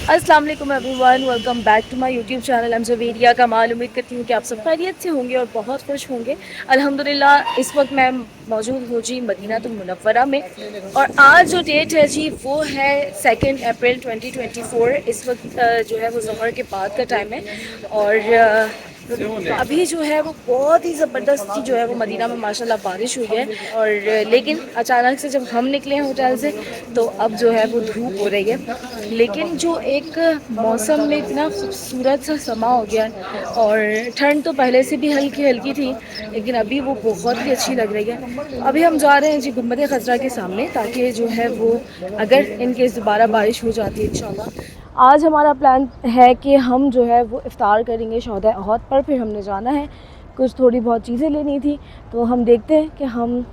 अस्सलाम वालेकुम everyone, welcome back to my YouTube channel. हम जवेरिया कमाल। उम्मीद करती हूँ कि आप सब खैरियत से होंगे और बहुत खुश होंगे। अल्हम्दुलिल्लाह इस वक्त मैं मौजूद हूँ जी मदीनातुल मुनव्वरा में, और आज जो डेट है जी वो है 2 अप्रैल 2024। इस वक्त जो है वो ज़ोहर के बाद का टाइम है, और अभी जो है वो बहुत ही ज़बरदस्त जो है वो मदीना में माशाल्लाह बारिश हुई है। और लेकिन अचानक से जब हम निकले हैं होटल से तो अब जो है वो धूप हो रही है। लेकिन जो एक मौसम में इतना खूबसूरत सा समा हो गया है, और ठंड तो पहले से भी हल्की हल्की थी, लेकिन अभी वो बहुत ही अच्छी लग रही है। अभी हम जा रहे हैं जी गुंबद खजरा के सामने, ताकि जो है वो अगर इनकेस दोबारा बारिश हो जाती है इंशाल्लाह। आज हमारा प्लान है कि हम जो है वो इफ़्तार करेंगे शौदा अहद पर। फिर हमने जाना है, कुछ थोड़ी बहुत चीज़ें लेनी थी, तो हम देखते हैं कि हम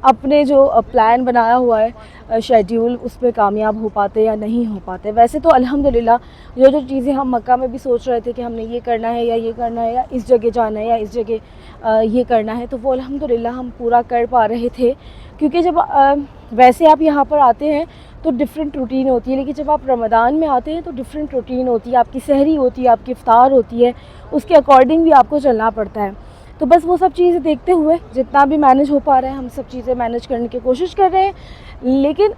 अपने जो प्लान बनाया हुआ है शेड्यूल उस पर कामयाब हो पाते या नहीं हो पाते। वैसे तो अल्हम्दुलिल्लाह जो जो चीज़ें हम मक्का में भी सोच रहे थे कि हमने ये करना है या ये करना है या इस जगह जाना है या इस जगह ये करना है, तो वो अल्हम्दुलिल्लाह हम पूरा कर पा रहे थे। क्योंकि जब वैसे आप यहाँ पर आते हैं तो डिफरेंट रूटीन होती है, लेकिन जब आप रमज़ान में आते हैं तो डिफरेंट रूटीन होती है। आपकी सहरी होती है, आपकी इफ़्तार होती है, उसके अकॉर्डिंग भी आपको चलना पड़ता है। तो बस वो सब चीज़ें देखते हुए जितना भी मैनेज हो पा रहा है हम सब चीज़ें मैनेज करने की कोशिश कर रहे हैं। लेकिन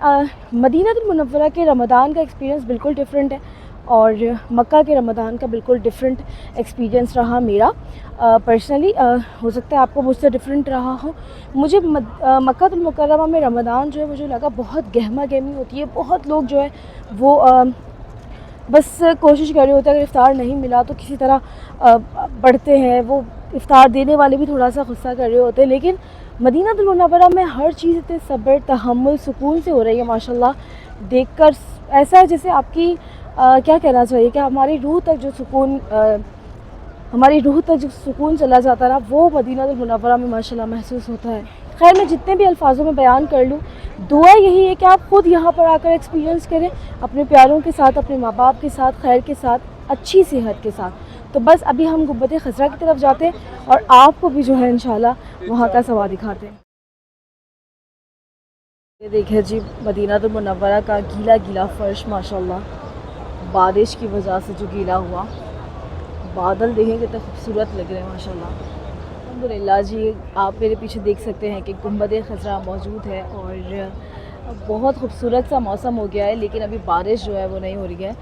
मदीनातुल मुनव्वरा के रमज़ान का एक्सपीरियंस बिल्कुल डिफरेंट है, और मक्का के रमज़ान का बिल्कुल डिफरेंट एक्सपीरियंस रहा मेरा पर्सनली। हो सकता है आपको मुझसे डिफरेंट रहा हो। मुझे मक्कातुल मुकर्रमा में रमज़ान जो है मुझे लगा बहुत गहमा गहमी होती है। बहुत लोग जो है वो बस कोशिश कर रहे होते हैं, अगर इफ़्तार नहीं मिला तो किसी तरह बढ़ते हैं। वो इफ़्तार देने वाले भी थोड़ा सा गुस्सा कर रहे होते हैं। लेकिन मदीनातुल मुनव्वरा में हर चीज़ इतने सब्र तहम्मुल सुकून से हो रही है माशाल्लाह। देखकर ऐसा है जैसे आपकी क्या कहना चाहिए कि हमारी रूह तक जो सुकून चला जाता है ना, वो मदीनातुल मुनव्वरा में माशाल्लाह महसूस होता है। खैर मैं जितने भी अल्फाजों में बयान कर लूँ, दुआ यही है कि आप ख़ुद यहाँ पर आकर एक्सपीरियंस करें अपने प्यारों के साथ, अपने माँ बाप के साथ, खैर के साथ, अच्छी सेहत के साथ। तो बस अभी हम गुंबद खजरा की तरफ जाते हैं और आपको भी जो है इंशाल्लाह वहाँ का सवा दिखाते हैं। ये देखिए जी मदीनातुल मुनव्वरा का गीला गीला फ़र्श माशाल्लाह, बारिश की वजह से जो गीला हुआ। बादल देखें कितने खूबसूरत लग रहे हैं माशाल्लाह। अल्हम्दुलिल्लाह जी आप मेरे पीछे देख सकते हैं कि गुंबद खजरा मौजूद है, और बहुत खूबसूरत सा मौसम हो गया है। लेकिन अभी बारिश जो है वो नहीं हो रही है।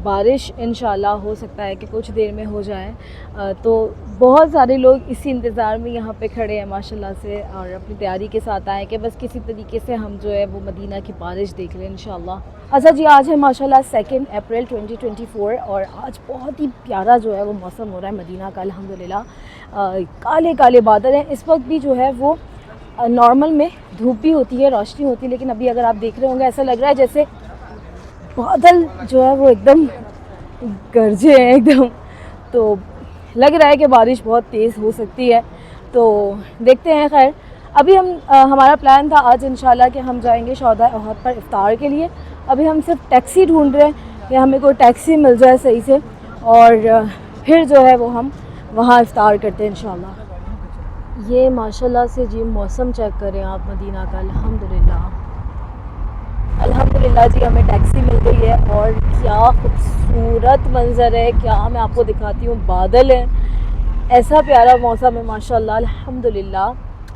बारिश इंशाल्लाह हो सकता है कि कुछ देर में हो जाए। तो बहुत सारे लोग इसी इंतज़ार में यहाँ पे खड़े हैं माशाल्लाह से, और अपनी तैयारी के साथ आए कि बस किसी तरीके से हम जो है वो मदीना की बारिश देख लें इंशाल्लाह। अच्छा जी आज है माशाल्लाह 2 अप्रैल 2024, और आज बहुत ही प्यारा जो है वो मौसम हो रहा है मदीना का अल्हम्दुलिल्लाह। काले काले बादल हैं इस वक्त भी जो है वो। नॉर्मल में धूप भी होती है, रोशनी होती है, लेकिन अभी अगर आप देख रहे होंगे ऐसा लग रहा है जैसे बादल जो है वो एकदम गरजे हैं एकदम। तो लग रहा है कि बारिश बहुत तेज़ हो सकती है, तो देखते हैं। खैर अभी हमारा प्लान था आज इंशाल्लाह कि हम जाएंगे शौदा अहद पर इफ़्तार के लिए। अभी हम सिर्फ टैक्सी ढूंढ रहे हैं कि हमें कोई टैक्सी मिल जाए सही से, और फिर जो है वो हम वहाँ इफ़्तार करते हैं इंशाल्लाह। ये माशाल्लाह से जी मौसम चेक करें आप मदीना का। अल्हम्दुलिल्लाह जी हमें टैक्सी मिल गई है, और क्या खूबसूरत मंज़र है, क्या मैं आपको दिखाती हूँ। बादल हैं, ऐसा प्यारा मौसम है माशाल्लाह। अल्हम्दुलिल्लाह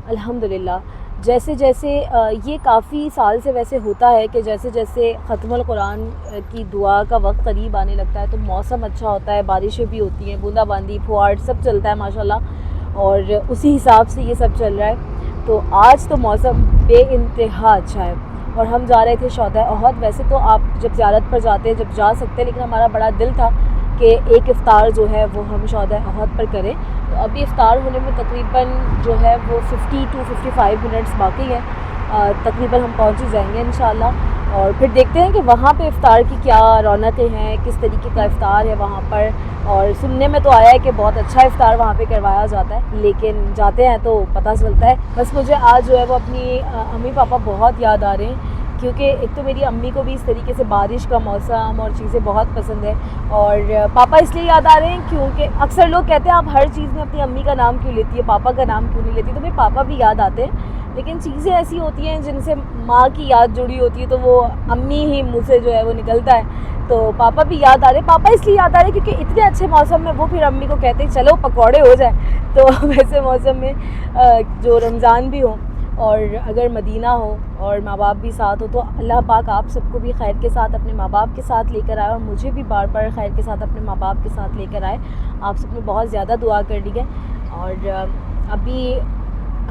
अल्हम्दुलिल्लाह। जैसे जैसे ये काफ़ी साल से वैसे होता है कि जैसे जैसे ख़त्मुल कुरान की दुआ का वक्त करीब आने लगता है तो मौसम अच्छा होता है, बारिशें भी होती हैं, बूंदाबांदी, फुहार सब चलता है माशाल्लाह, और उसी हिसाब से ये सब चल रहा है। तो आज तो मौसम बेइंतहा अच्छा है, और हम जा रहे थे शौदा अहद। वैसे तो आप जब ज़ियारत पर जाते हैं जब जा सकते हैं, लेकिन हमारा बड़ा दिल था कि एक इफ़्तार जो है वो हम शौदा अहद पर करें। तो अभी इफ़्तार होने में तकरीबन जो है वो 50 to 55 मिनट्स बाकी हैं। तकरीबन हम पहुंच ही जाएंगे इंशाल्लाह, और फिर देखते हैं कि वहाँ पे इफ़्तार की क्या रौनकें हैं, किस तरीके का इफ़्तार है वहाँ पर। और सुनने में तो आया है कि बहुत अच्छा इफ़्तार वहाँ पे करवाया जाता है, लेकिन जाते हैं तो पता चलता है। बस मुझे आज जो है वो अपनी अम्मी पापा बहुत याद आ रहे हैं, क्योंकि एक तो मेरी अम्मी को भी इस तरीके से बारिश का मौसम और चीज़ें बहुत पसंद है, और पापा इसलिए याद आ रहे हैं क्योंकि अक्सर लोग कहते हैं आप हर चीज़ में अपनी अम्मी का नाम क्यों लेती है, पापा का नाम क्यों नहीं लेती। तो मेरे पापा भी याद आते हैं। लेकिन चीज़ें ऐसी होती हैं जिनसे माँ की याद जुड़ी होती है, तो वो अम्मी ही मुँह से जो है वो निकलता है। तो पापा भी याद आ रहे, पापा इसलिए याद आ रहे क्योंकि इतने अच्छे मौसम में वो फिर अम्मी को कहते हैं चलो पकौड़े हो जाए। तो वैसे मौसम में जो रमज़ान भी हो और अगर मदीना हो और माँ बाप भी साथ हो, तो अल्लाह पाक आप सबको भी खैर के साथ अपने माँ बाप के साथ लेकर आए और मुझे भी बार बार खैर के साथ अपने माँ बाप के साथ लेकर आए। आप सबने बहुत ज़्यादा दुआ कर दी है। और अभी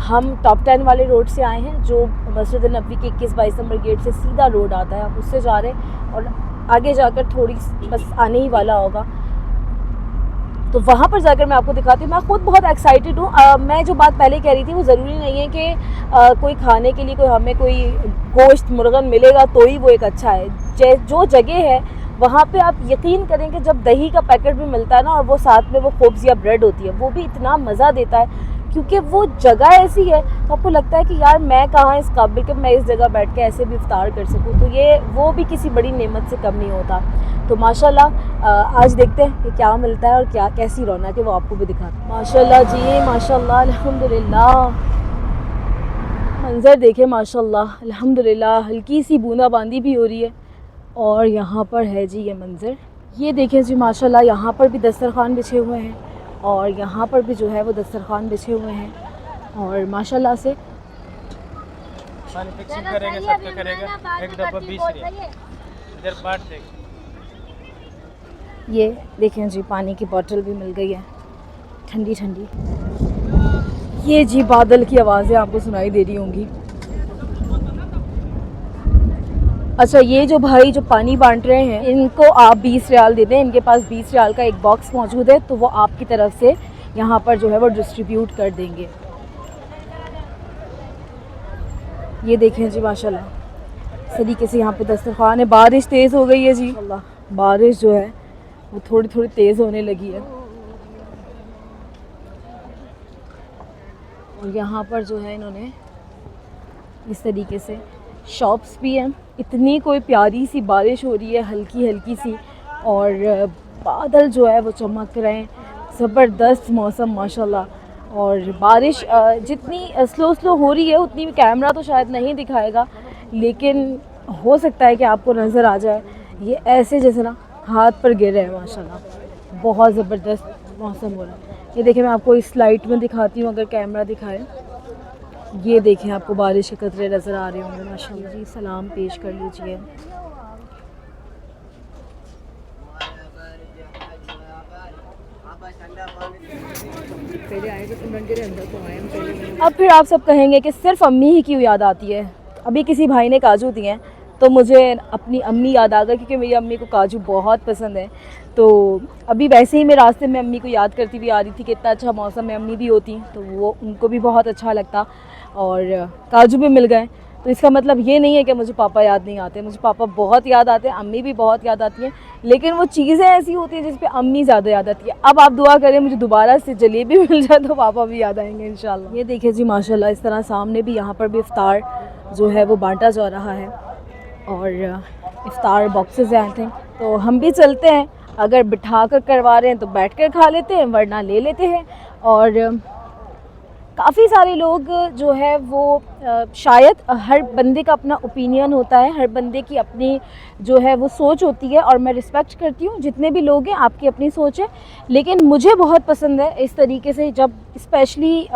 हम टॉप 10 वाले रोड से आए हैं, जो मस्जिद नबी के 21-22 नंबर गेट से सीधा रोड आता है, आप उससे जा रहे हैं और आगे जाकर थोड़ी बस आने ही वाला होगा, तो वहाँ पर जाकर मैं आपको दिखाती हूँ। मैं ख़ुद बहुत एक्साइटेड हूँ। मैं जो बात पहले कह रही थी वो ज़रूरी नहीं है कि कोई खाने के लिए हमें कोई गोश्त मुर्गन मिलेगा तो ही वो एक अच्छा है। जो जगह है वहाँ पे आप यकीन करें कि जब दही का पैकेट भी मिलता है ना और वो साथ में वो खोब्ज़ या ब्रेड होती है, वो भी इतना मज़ा देता है क्योंकि वो जगह ऐसी है तो आपको लगता है कि यार मैं कहाँ इस काबिल कि मैं इस जगह बैठ के ऐसे भी इफ्तार कर सकूँ। तो ये वो भी किसी बड़ी नेमत से कम नहीं होता। तो माशाल्लाह आज देखते हैं कि क्या मिलता है और कैसी रौनक है, वो आपको भी दिखाते हैं। माशाल्लाह जी, माशाल्लाह, अल्हम्दुलिल्लाह। मंज़र देखें माशाल्लाह, अल्हम्दुलिल्लाह। हल्की सी बूंदाबांदी भी हो रही है और यहाँ पर है जी ये मंज़र। ये देखें जी माशाल्लाह, यहाँ पर भी दस्तरखान बिछे हुए हैं और यहाँ पर भी जो है वो दस्तरखान बिछे हुए हैं और माशाल्लाह से पानी फिक्सिंग करेंगे, सबका करेगा। एक डब्बा 20 रियाल। इधर बाट देख। ये देखें जी पानी की बोतल भी मिल गई है ठंडी ठंडी। ये जी बादल की आवाज़ें आपको सुनाई दे रही होंगी। अच्छा, ये जो भाई जो पानी बांट रहे हैं इनको आप 20 रियाल दे दें, इनके पास 20 रियाल का एक बॉक्स मौजूद है, तो वो आपकी तरफ से यहाँ पर जो है वो डिस्ट्रीब्यूट कर देंगे। ये देखें जी माशाल्लाह, इस तरीके से यहाँ पे दस्तरखान है। बारिश तेज़ हो गई है जी, बारिश जो है वो थोड़ी थोड़ी तेज़ होने लगी है और यहाँ पर जो है इन्होंने इस तरीके से शॉप्स भी हैं। इतनी कोई प्यारी सी बारिश हो रही है, हल्की हल्की सी, और बादल जो है वो चमक रहे हैं। ज़बरदस्त मौसम माशाल्लाह। और बारिश जितनी स्लो हो रही है उतनी कैमरा तो शायद नहीं दिखाएगा, लेकिन हो सकता है कि आपको नज़र आ जाए। ये ऐसे जैसे ना हाथ पर गिर रहे हैं माशाल्लाह, बहुत ज़बरदस्त मौसम हो रहा है। ये देखिए मैं आपको इस लाइट में दिखाती हूँ, अगर कैमरा दिखाए। ये देखें आपको बारिश के कतरे नज़र आ रहे होंगे माशाल्लाह जी। सलाम पेश कर लीजिए। अब फिर आप सब कहेंगे कि सिर्फ अम्मी ही क्यों याद आती है। अभी किसी भाई ने काजू दिए हैं तो मुझे अपनी अम्मी याद आ गई, क्योंकि मेरी अम्मी को काजू बहुत पसंद है। तो अभी वैसे ही मैं रास्ते में अम्मी को याद करती हुई आ रही थी कि इतना अच्छा मौसम में अम्मी भी होती तो वो उनको भी बहुत अच्छा लगता और काजू भी मिल गए। तो इसका मतलब ये नहीं है कि मुझे पापा याद नहीं आते, मुझे पापा बहुत याद आते हैं, अम्मी भी बहुत याद आती हैं, लेकिन वो चीज़ें ऐसी होती हैं जिस पे अम्मी ज़्यादा याद आती है। अब आप दुआ करें मुझे दोबारा से जलेबी मिल जाए तो पापा भी याद आएंगे इंशाल्लाह। ये देखिए जी माशाल्लाह, इस तरह सामने भी यहाँ पर भी इफ्तार जो है वो बांटा जा रहा है और इफ्तार बॉक्सेस हैं आई थिंक। तो हम भी चलते हैं, अगर बिठा कर करवा रहे हैं तो बैठ कर खा लेते हैं, वरना ले लेते हैं। और काफ़ी सारे लोग जो है वो शायद हर बंदे का अपना ओपिनियन होता है, हर बंदे की अपनी जो है वो सोच होती है और मैं रिस्पेक्ट करती हूँ जितने भी लोग हैं, आपकी अपनी सोच है। लेकिन मुझे बहुत पसंद है इस तरीके से, जब स्पेशली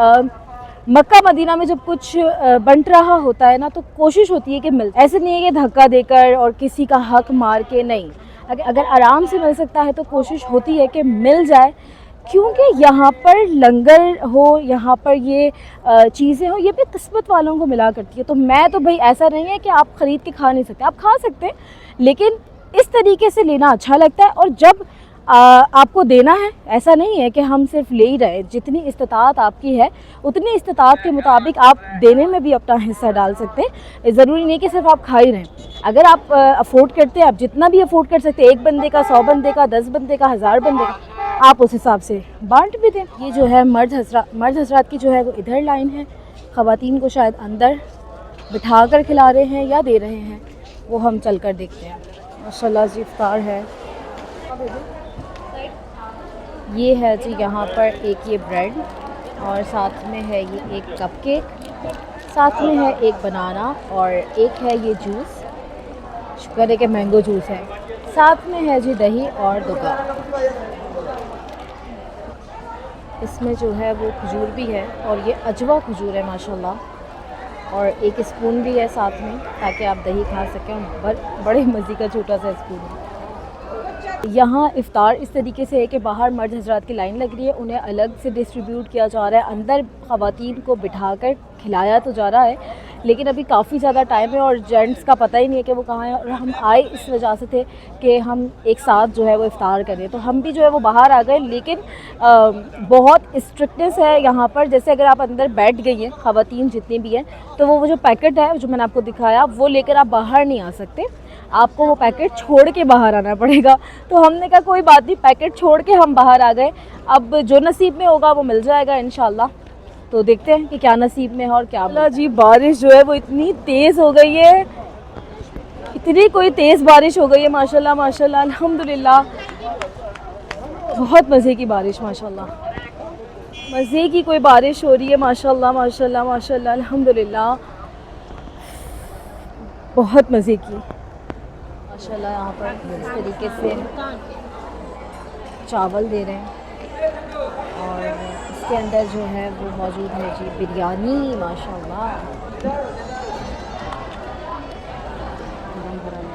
मक्का मदीना में जब कुछ बंट रहा होता है ना, तो कोशिश होती है कि मिल, ऐसे नहीं है कि धक्का देकर और किसी का हक मार के, नहीं, अगर आराम से मिल सकता है तो कोशिश होती है कि मिल जाए, क्योंकि यहाँ पर लंगर हो, यहाँ पर ये चीज़ें हो, ये भी किस्मत वालों को मिला करती है। तो मैं तो भाई, ऐसा नहीं है कि आप ख़रीद के खा नहीं सकते, आप खा सकते हैं, लेकिन इस तरीके से लेना अच्छा लगता है। और जब आपको देना है, ऐसा नहीं है कि हम सिर्फ ले ही रहे, जितनी इस्तिताअत आपकी है उतनी इस्तिताअत के मुताबिक आप देने में भी अपना हिस्सा डाल सकते हैं। ज़रूरी नहीं कि सिर्फ आप खा ही रहें। अगर आप अफोर्ड करते हैं, आप जितना भी अफोर्ड कर सकते हैं, 1 बंदे का, 100 बंदे का, 10 बंदे का, 1000 बंदे का, आप उस हिसाब से बांट भी दें। ये जो है मर्द हजरात की जो है वो इधर लाइन है, ख़वातीन को शायद अंदर बिठा कर खिला रहे हैं या दे रहे हैं, वो हम चल कर देखते हैं। माशाल्लाह जी इफ्तार है। ये है जी यहाँ पर एक ये ब्रेड और साथ में है ये एक कपकेक, साथ में है एक बनाना और एक है ये जूस, शुक्र है कि मैंगो जूस है। साथ में है जी दही और दुआ। इसमें जो है वो खजूर भी है और ये अजवा खजूर है माशाल्लाह, और एक स्पून भी है साथ में ताकि आप दही खा सकें। बड़े मज़े का छोटा सा स्पून है। यहाँ इफ़्तार इस तरीके से है कि बाहर मर्द हजरात की लाइन लग रही है, उन्हें अलग से डिस्ट्रीब्यूट किया जा रहा है। अंदर ख़वातीन को बिठाकर खिलाया तो जा रहा है, लेकिन अभी काफ़ी ज़्यादा टाइम है और जेंट्स का पता ही नहीं है कि वो कहाँ है। और हम आए इस वजह से थे कि हम एक साथ जो है वो इफ़्तार करें, तो हम भी जो है वो बाहर आ गए। लेकिन बहुत स्ट्रिक्टनेस है यहाँ पर। जैसे अगर आप अंदर बैठ गई हैं, ख़वातीन जितनी भी हैं, तो वो जो पैकेट है जो मैंने आपको दिखाया वो लेकर आप बाहर नहीं आ सकते, आपको वो पैकेट छोड़ के बाहर आना पड़ेगा। तो हमने कहा कोई बात नहीं, पैकेट छोड़ के हम बाहर आ गए। अब जो नसीब में होगा वो मिल जाएगा इंशाल्लाह। तो देखते हैं कि क्या नसीब में है और क्या। अल्लाह जी, बारिश जो है वो इतनी तेज़ हो गई है, इतनी कोई तेज़ बारिश हो गई है माशाल्लाह माशाल्लाह अल्हम्दुलिल्लाह। बहुत मज़े की बारिश माशाल्लाह, मज़े की कोई बारिश हो रही है माशाल्लाह माशाल्लाह माशाल्लाह अल्हम्दुलिल्लाह, बहुत मज़े की माशाल्लाह। यहाँ पर इस तरीके से चावल दे रहे हैं और इसके अंदर जो है वो मौजूद है जी बिरयानी माशाल्लाह। गरम गरम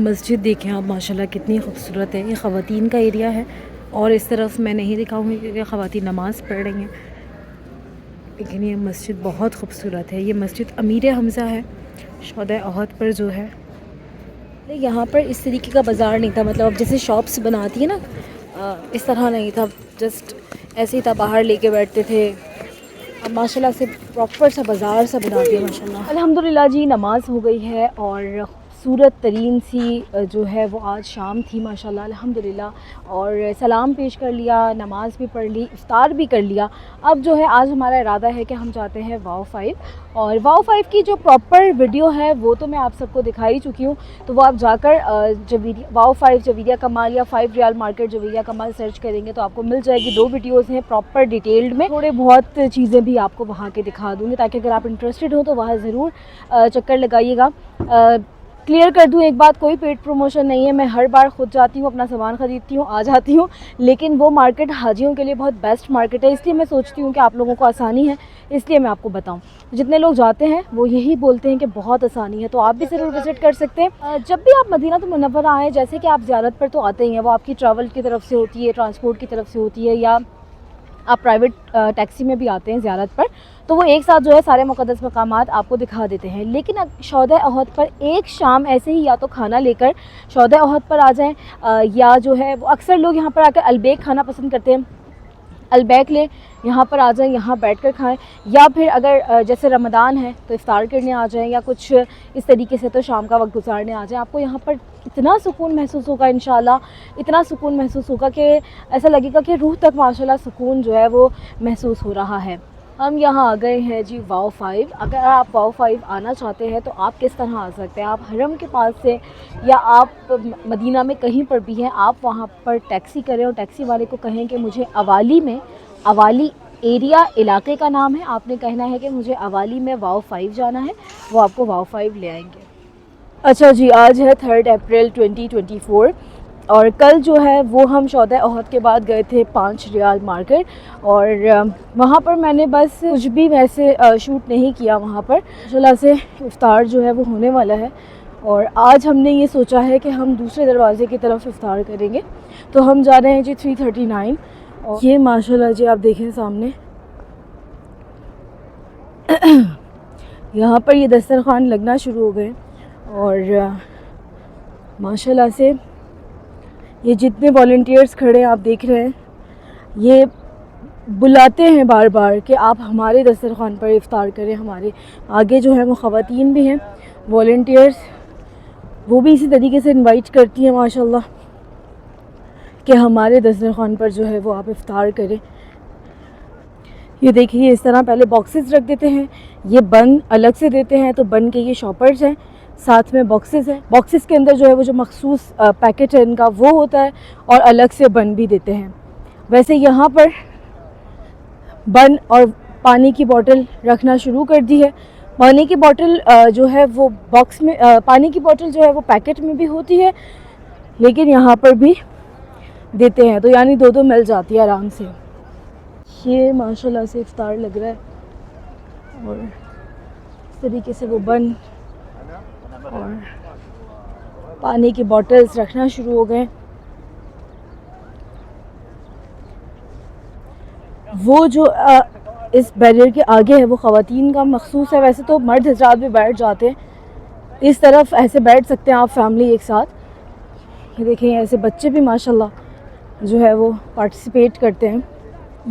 मस्जिद देखें आप माशाल्लाह कितनी खूबसूरत है। ये ख़वातीन का एरिया है और इस तरफ मैं नहीं दिखाऊंगी क्योंकि ख़वातीन नमाज़ पढ़ रही हैं, लेकिन ये मस्जिद बहुत खूबसूरत है। ये मस्जिद अमीर हमज़ा है शौदा अहद पर जो है। यहाँ पर इस तरीके का बाज़ार नहीं था, मतलब अब जैसे शॉप्स बनाती है ना, इस तरह नहीं था, जस्ट ऐसे ही था, बाहर लेके बैठते थे। अब माशाल्लाह से प्रॉपर सा बाज़ार सा बना दिया माशाल्लाह। अल्हम्दुलिल्लाह जी, नमाज़ हो गई है और खूबसूरत तरीन सी जो है वो आज शाम थी माशाल्लाह अल्हम्दुलिल्लाह। और सलाम पेश कर लिया, नमाज़ भी पढ़ ली, इफ़्तार भी कर लिया। अब जो है आज हमारा इरादा है कि हम जाते हैं वाव 5, और वाव 5 की जो प्रॉपर वीडियो है वो तो मैं आप सबको दिखा ही चुकी हूँ। तो वो आप जाकर वाव 5 जवेरिया कमाल या 5 रियाल मार्केट जवेरिया कमाल सर्च करेंगे तो आपको मिल जाएगी। 2 वीडियोज़ हैं प्रॉपर डिटेल्ड में, थोड़े बहुत चीज़ें भी आपको वहाँ के दिखा दूँगी ताकि अगर आप इंटरेस्टेड हो तो वहाँ ज़रूर चक्कर लगाइएगा। क्लियर कर दूँ एक बात, कोई पेड प्रमोशन नहीं है। मैं हर बार खुद जाती हूँ, अपना सामान ख़रीदती हूँ, आ जाती हूँ, लेकिन वो मार्केट हाजियों के लिए बहुत बेस्ट मार्केट है, इसलिए मैं सोचती हूँ कि आप लोगों को आसानी है, इसलिए मैं आपको बताऊँ। जितने लोग जाते हैं वो यही बोलते हैं कि बहुत आसानी है, तो आप भी ज़रूर विज़िट कर सकते हैं। जब भी आप मदीना मुनव्वरा आएँ, जैसे कि आप ज़ियारत पर तो आते ही हैं, वो आपकी ट्रैवल की तरफ से होती है, ट्रांसपोर्ट की तरफ से होती है, या आप प्राइवेट टैक्सी में भी आते हैं ज़ियारत पर, तो वो एक साथ जो है सारे मुक़द्दस मकामात आपको दिखा देते हैं। लेकिन शौदा अहद पर एक शाम ऐसे ही या तो खाना लेकर शौदा अहद पर आ जाएं, या जो है वो अक्सर लोग यहाँ पर आकर अलबेक खाना पसंद करते हैं, अलबैक लें, यहाँ पर आ जाएं, यहाँ बैठकर खाएं। या फिर अगर जैसे रमज़ान है तो इफ़्तार करने आ जाएं, या कुछ इस तरीके से तो शाम का वक्त गुजारने आ जाएं। आपको यहाँ पर इतना सुकून महसूस होगा इंशाल्लाह, इतना सुकून महसूस होगा कि ऐसा लगेगा कि रूह तक माशाल्लाह सुकून जो है वो महसूस हो रहा है। हम यहाँ आ गए हैं जी वाव 5। अगर आप वाव 5 आना चाहते हैं तो आप किस तरह आ सकते हैं? आप हरम के पास से या आप मदीना में कहीं पर भी हैं, आप वहाँ पर टैक्सी करें और टैक्सी वाले को कहें कि मुझे अवाली में, अवाली एरिया इलाके का नाम है, आपने कहना है कि मुझे अवाली में वाव 5 जाना है, वो आपको वाव 5 ले आएंगे। अच्छा जी, आज है 3 अप्रैल 2024 और कल जो है वो हम शौदा अहद के बाद गए थे 5 रियाल मार्केट, और वहाँ पर मैंने बस कुछ भी वैसे शूट नहीं किया। वहाँ पर माशाल्लाह से इफ़्तार जो है वो होने वाला है, और आज हमने ये सोचा है कि हम दूसरे दरवाज़े की तरफ इफ़्तार करेंगे। तो हम जा रहे हैं जी 339, और ये माशाल्लाह जी आप देखें सामने यहाँ पर ये दस्तरखान लगना शुरू हो गए, और माशाल्लाह से ये जितने वॉलंटियर्स खड़े हैं आप देख रहे हैं, ये बुलाते हैं बार बार कि आप हमारे दस्तरखान पर इफ़्तार करें। हमारे आगे जो है वो ख़वातीन भी हैं वॉलंटियर्स, वो भी इसी तरीके से इनवाइट करती हैं माशाल्लाह कि हमारे दस्तरखान पर जो है वो आप इफ़्तार करें। ये देखिए इस तरह पहले बॉक्सेस रख देते हैं, ये बन अलग से देते हैं, तो बन के ये शॉपर्स हैं, साथ में बॉक्सेस हैं, बॉक्सेस के अंदर जो है वो जो मखसूस पैकेट है इनका वो होता है और अलग से बन भी देते हैं। वैसे यहाँ पर बन और पानी की बोतल रखना शुरू कर दी है। पानी की बोतल जो है वो बॉक्स में, पानी की बोतल जो है वो पैकेट में भी होती है, लेकिन यहाँ पर भी देते हैं, तो यानी दो दो मिल जाती है आराम से। ये माशाल्लाह से इफ्तार लग रहा है और इस तरीके से वो बन और पानी की बॉटल्स रखना शुरू हो गए। वो जो इस बैरियर के आगे है वो ख़वातीन का मखसूस है, वैसे तो मर्द हजरात भी बैठ जाते हैं, इस तरफ ऐसे बैठ सकते हैं आप फैमिली एक साथ। ये देखें ऐसे बच्चे भी माशाल्लाह जो है वो पार्टिसिपेट करते हैं।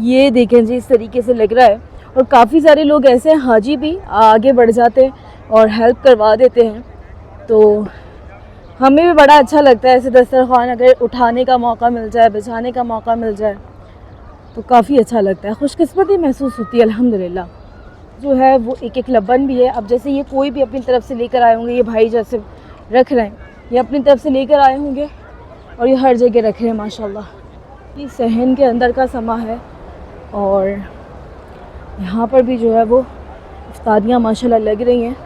ये देखें जी इस तरीके से लग रहा है और काफ़ी सारे लोग ऐसे हैं हाजी भी आगे बढ़ जाते हैं और हेल्प करवा देते हैं, तो हमें भी बड़ा अच्छा लगता है ऐसे दस्तरखान अगर उठाने का मौका मिल जाए, बिछाने का मौका मिल जाए तो काफ़ी अच्छा लगता है, खुशकिस्मती महसूस होती है अल्हम्दुलिल्लाह। जो है वो एक एक लबन भी है। अब जैसे ये कोई भी अपनी तरफ से लेकर आए होंगे, ये भाई जैसे रख रहे हैं, ये अपनी तरफ से लेकर आए होंगे और ये हर जगह रख रहे हैं माशाल्लाह। ये सहन के अंदर का समा है और यहाँ पर भी जो है वो इफ्तारियाँ माशाल्लाह लग रही हैं।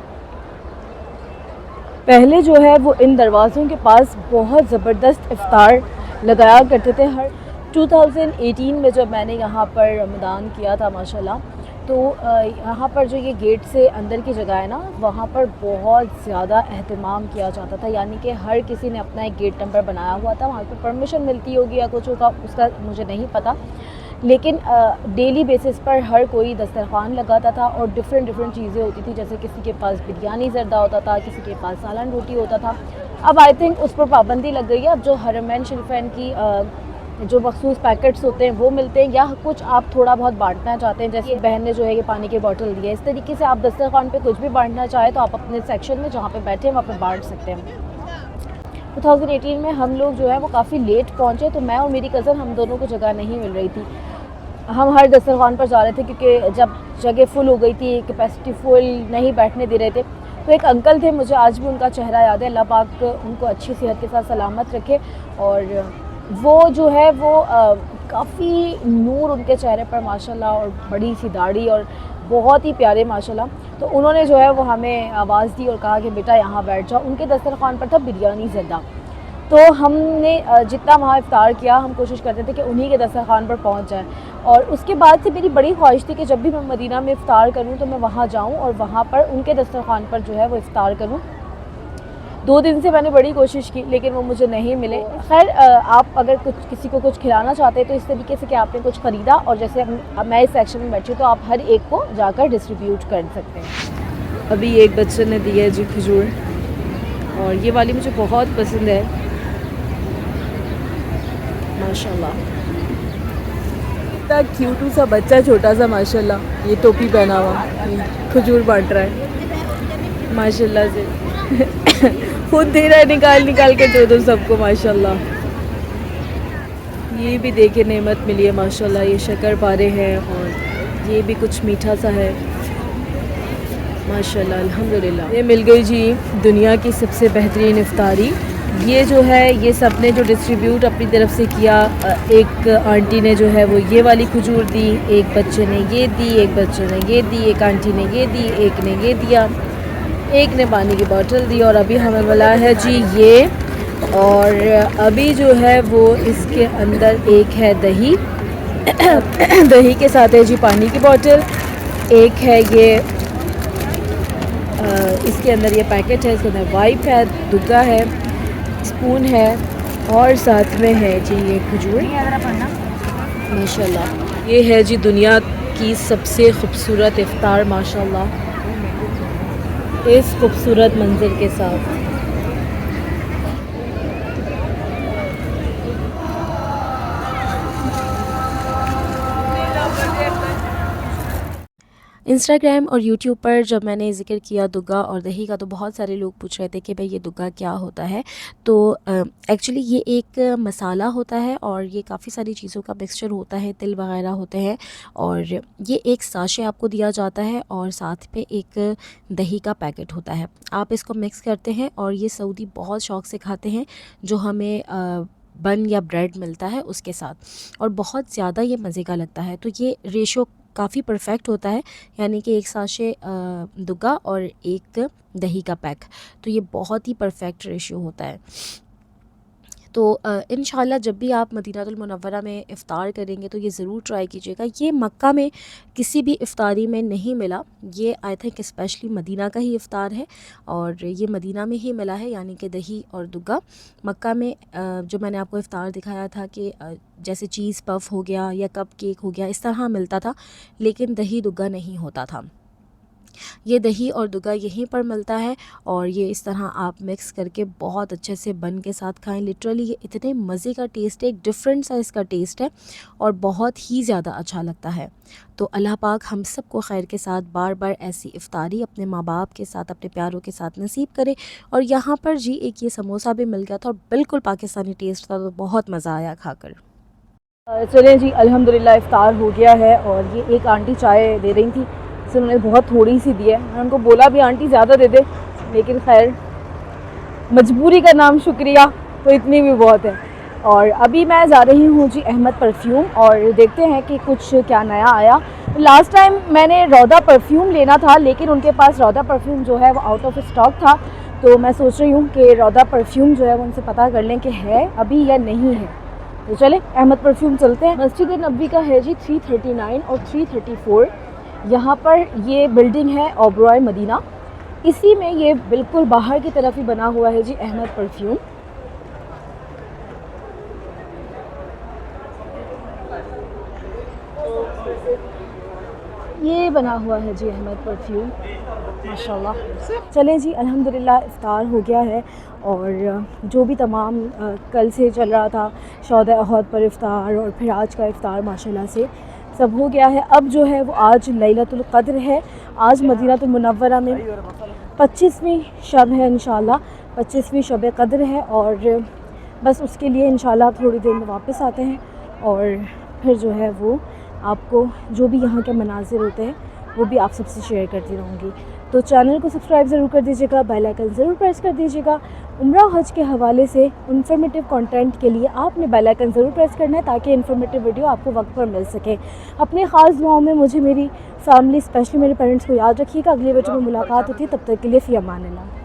पहले जो है वो इन दरवाज़ों के पास बहुत ज़बरदस्त इफ्तार लगाया करते थे। हर 2018 में जब मैंने यहाँ पर रमज़ान किया था माशाल्लाह, तो यहाँ पर जो ये गेट से अंदर की जगह है ना, वहाँ पर बहुत ज़्यादा एहतमाम किया जाता था, यानी कि हर किसी ने अपना एक गेट नंबर बनाया हुआ था। वहाँ पर परमिशन मिलती होगी या कुछ होगा, उसका मुझे नहीं पता, लेकिन डेली बेसिस पर हर कोई दस्तरखान लगाता था और डिफरेंट चीज़ें होती थी, जैसे किसी के पास बिरयानी ज़रदा होता था, किसी के पास सालन रोटी होता था। अब आई थिंक उस पर पाबंदी लग गई है। अब जो हरमैन शरीफैन की जो मखसूस पैकेट्स होते हैं वो मिलते हैं, या कुछ आप थोड़ा बहुत बांटना चाहते हैं, जैसे बहन ने जो है ये पानी की बोतल दी है, इस तरीके से आप दस्तरखान पे कुछ भी बांटना चाहें तो आप अपने सेक्शन में जहाँ पे बैठे हैं वहाँ पे बांट सकते हैं। 2018 में हम लोग जो है वो काफ़ी लेट पहुँचे, तो मैं और मेरी कज़न हम दोनों को जगह नहीं मिल रही थी। हम हर दस्तरखान पर जा रहे थे क्योंकि जब जगह फुल हो गई थी, कैपेसिटी फुल नहीं बैठने दे रहे थे। तो एक अंकल थे, मुझे आज भी उनका चेहरा याद है, अल्लाह पाक उनको अच्छी सेहत के साथ सलामत रखे, और वो जो है वो काफ़ी नूर उनके चेहरे पर माशाल्लाह, और बड़ी सी दाढ़ी और बहुत ही प्यारे माशाल्लाह। तो उन्होंने जो है वो हमें आवाज़ दी और कहा कि बेटा यहाँ बैठ जाओ। उनके दस्तरखान पर था बिरयानी ज़रदा, तो हमने जितना वहाँ इफ्तार किया हम कोशिश करते थे कि उन्हीं के दस्तरखान पर पहुँच जाएँ। और उसके बाद से मेरी बड़ी ख्वाहिश थी कि जब भी मैं मदीना में इफ्तार करूँ तो मैं वहाँ जाऊँ और वहाँ पर उनके दस्तरखान पर जो है वो इफ्तार करूँ। 2 दिन से मैंने बड़ी कोशिश की लेकिन वो मुझे नहीं मिले। खैर आप अगर कुछ किसी को कुछ खिलाना चाहते हैं तो इस तरीके से कि आपने कुछ ख़रीदा और जैसे अब मैं इस सेक्शन में बैठी तो आप हर एक को जाकर डिस्ट्रीब्यूट कर सकते हैं। अभी एक बच्चे ने दिया है जी खजूर, और ये वाली मुझे बहुत पसंद है माशाल्लाह। इतना क्यूटू सा बच्चा, छोटा सा माशाल्लाह, ये टोपी पहना हुआ खजूर बांट रहा है माशाल्लाह से। खुद दे रहा है, निकाल के दो सबको माशाल्लाह। ये भी देखे नेमत मिली है माशाल्लाह, ये शक्कर पारे हैं और ये भी कुछ मीठा सा है माशाल्लाह अल्हम्दुलिल्लाह। ये मिल गई जी दुनिया की सबसे बेहतरीन इफ्तारी। ये जो है ये सब ने जो डिस्ट्रीब्यूट अपनी तरफ से किया, एक आंटी ने जो है वो ये वाली खजूर दी, एक बच्चे ने ये दी, एक बच्चे ने ये दी, एक आंटी ने ये दी, एक ने ये दिया, एक ने पानी की बोतल दी, और अभी हमें मिला है जी ये, और अभी जो है वो इसके अंदर एक है दही दही के साथ है जी पानी की बोतल, एक है ये इसके अंदर ये पैकेट है, इसके अंदर वाइप है, दुग्गा है, स्पून है, और साथ में है जी ये खजूर माशाल्लाह। ये है जी दुनिया की सबसे खूबसूरत इफ्तार माशाल्लाह, इस खूबसूरत मंज़र के साथ। इंस्टाग्राम और यूट्यूब पर जब मैंने ज़िक्र किया दुग्गा और दही का तो बहुत सारे लोग पूछ रहे थे कि भाई ये दुग्गा क्या होता है। तो एक्चुअली ये एक मसाला होता है और ये काफ़ी सारी चीज़ों का मिक्सचर होता है, तिल वगैरह होते हैं और ये एक साशे आपको दिया जाता है और साथ पे एक दही का पैकेट होता है। आप इसको मिक्स करते हैं और ये सऊदी बहुत शौक़ से खाते हैं, जो हमें बन या ब्रेड मिलता है उसके साथ, और बहुत ज़्यादा ये मज़े का लगता है। तो ये रेशो काफ़ी परफेक्ट होता है, यानी कि एक साशे दुग्गा और एक दही का पैक, तो ये बहुत ही परफेक्ट रेशियो होता है। तो इंशाल्लाह जब भी आप मदीनातुल मुनव्वरा में इफ़्तार करेंगे तो ये ज़रूर ट्राई कीजिएगा। ये मक्का में किसी भी इफ़्तारी में नहीं मिला, ये आई थिंक स्पेशली मदीना का ही इफ़्तार है और ये मदीना में ही मिला है, यानी कि दही और दुग्गा। मक्का में जो मैंने आपको इफ़्तार दिखाया था कि जैसे चीज़ पफ़ हो गया या कप केक हो गया, इस तरह मिलता था, लेकिन दही दुग्गा नहीं होता था। ये दही और दुग्गा यहीं पर मिलता है और ये इस तरह आप मिक्स करके बहुत अच्छे से बन के साथ खाएं। लिटरली ये इतने मज़े का टेस्ट है, एक डिफरेंट सा इसका टेस्ट है और बहुत ही ज़्यादा अच्छा लगता है। तो अल्लाह पाक हम सबको खैर के साथ बार बार ऐसी इफ़्तारी अपने माँ बाप के साथ, अपने प्यारों के साथ नसीब करे। और यहाँ पर जी एक ये समोसा भी मिल गया था और बिल्कुल पाकिस्तानी टेस्ट था, तो बहुत मज़ा आया खाकर। चलें जी, अल्हम्दुलिल्लाह इफ़्तार हो गया है और ये एक आंटी चाय दे रही थी, इससे उन्होंने बहुत थोड़ी सी दी है। मैंने उनको बोला भी आंटी ज़्यादा दे दे, लेकिन खैर मजबूरी का नाम शुक्रिया, तो इतनी भी बहुत है। और अभी मैं जा रही हूँ जी अहमद परफ्यूम और देखते हैं कि कुछ क्या नया आया। लास्ट टाइम मैंने रौदा परफ्यूम लेना था, लेकिन उनके पास रौदा परफ्यूम जो है वो आउट ऑफ स्टॉक था, तो मैं सोच रही हूँ कि रौदा परफ्यूम जो है वो उनसे पता कर लें कि है अभी या नहीं है। तो चले अहमद परफ्यूम चलते हैं। मस्जिद नबी का है जी 339 और 334, यहाँ पर ये बिल्डिंग है ओबरॉय मदीना, इसी में ये बिल्कुल बाहर की तरफ ही बना हुआ है जी अहमद परफ्यूम। ये बना हुआ है जी अहमद परफ्यूम, माशाल्लाह। चलें जी, अल्हम्दुलिल्लाह इफ़्तार हो गया है और जो भी तमाम कल से चल रहा था शौदा अहद पर इफ़्तार और फिर आज का इफ़्तार माशाल्लाह से सब हो गया है। अब जो है वो आज लैलतुल क़द्र है, आज मदीनातुल मुनव्वरा में 25वीं शब है, इंशाल्लाह 25वीं शब क़द्र है और बस उसके लिए इंशाल्लाह थोड़ी देर में वापस आते हैं और फिर जो है वो आपको जो भी यहाँ के मनाज़िर होते हैं वो भी आप सबसे शेयर करती रहूँगी। तो चैनल को सब्सक्राइब ज़रूर कर दीजिएगा, बेल आइकन ज़रूर प्रेस कर दीजिएगा। उम्रा हज के हवाले से इन्फॉर्मेटिव कंटेंट के लिए आपने बेल आइकन ज़रूर प्रेस करना है ताकि इन्फॉर्मेटिव वीडियो आपको वक्त पर मिल सके। अपने ख़ास दुआओं में मुझे मेरी फैमिली, स्पेशली मेरे पेरेंट्स को याद रखिएगा। अगले वीडियो में मुलाकात होती है, तब तक के लिए फ़ी अमान अल्लाह।